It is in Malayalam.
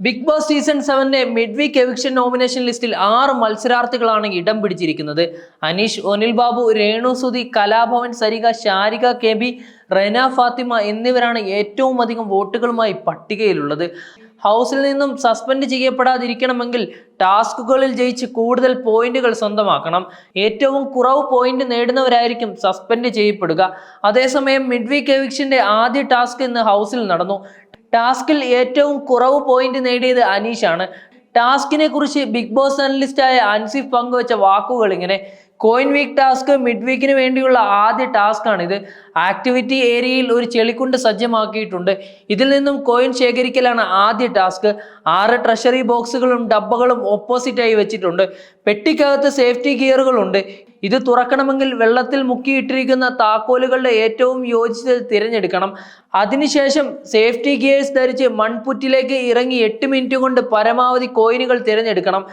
Big Boss season 7 mid week eviction nomination ലിസ്റ്റിൽ 6 മത്സരാർത്ഥികളാണ് ഇടം പിടിച്ചിരിക്കുന്നത്. അനീഷ്, ഒനിൽ ബാബു, രേണു സുധി, കലാഭവൻ, സരിക, ശാരിക KB, റെന ഫാത്തിമ എന്നിവരാണ് ഏറ്റവും അധികം വോട്ടുകളുമായി പട്ടികയിലുള്ളത്. ഹൗസിൽ നിന്നും സസ്പെൻഡ് ചെയ്യപ്പെടാതിരിക്കണമെങ്കിൽ ടാസ്കുകളിൽ ജയിച്ച് കൂടുതൽ പോയിന്റുകൾ സ്വന്തമാക്കണം. ഏറ്റവും കുറവ് പോയിന്റ് നേടുന്നവരായിരിക്കും സസ്പെൻഡ് ചെയ്യപ്പെടുക. അതേസമയം മിഡ് വീക്ക് എവിക്ഷന്റെ ആദ്യ ടാസ്ക് ഇന്ന് ഹൗസിൽ നടന്നു. ടാസ്കിൽ ഏറ്റവും കുറവ് പോയിന്റ് നേടിയത് അനീഷാണ്. ടാസ്കിനെ കുറിച്ച് ബിഗ് ബോസ് അനലിസ്റ്റായ അൻസിഫ് പങ്കുവച്ച വാക്കുകൾ ഇങ്ങനെ: കോയിൻ വീക്ക് ടാസ്ക് മിഡ് വീക്കിന് വേണ്ടിയുള്ള ആദ്യ ടാസ്ക് ആണിത്. ആക്ടിവിറ്റി ഏരിയയിൽ ഒരു ചെളിക്കുണ്ട് സജ്ജമാക്കിയിട്ടുണ്ട്. ഇതിൽ നിന്നും കോയിൻ ശേഖരിക്കലാണ് ആദ്യ ടാസ്ക്. 6 ട്രഷറി ബോക്സുകളും ഡബ്ബകളും ഓപ്പോസിറ്റായി വെച്ചിട്ടുണ്ട്. പെട്ടിക്കകത്ത് സേഫ്റ്റി ഗിയറുകളുണ്ട്. ഇത് തുറക്കണമെങ്കിൽ വെള്ളത്തിൽ മുക്കിയിട്ടിരിക്കുന്ന താക്കോലുകളുടെ ഏറ്റവും യോജിച്ചത് തിരഞ്ഞെടുക്കണം. അതിനുശേഷം സേഫ്റ്റി ഗിയേഴ്സ് ധരിച്ച് മൺപുറ്റിലേക്ക് ഇറങ്ങി 8 മിനിറ്റ് കൊണ്ട് പരമാവധി കോയിനുകൾ തിരഞ്ഞെടുക്കണം.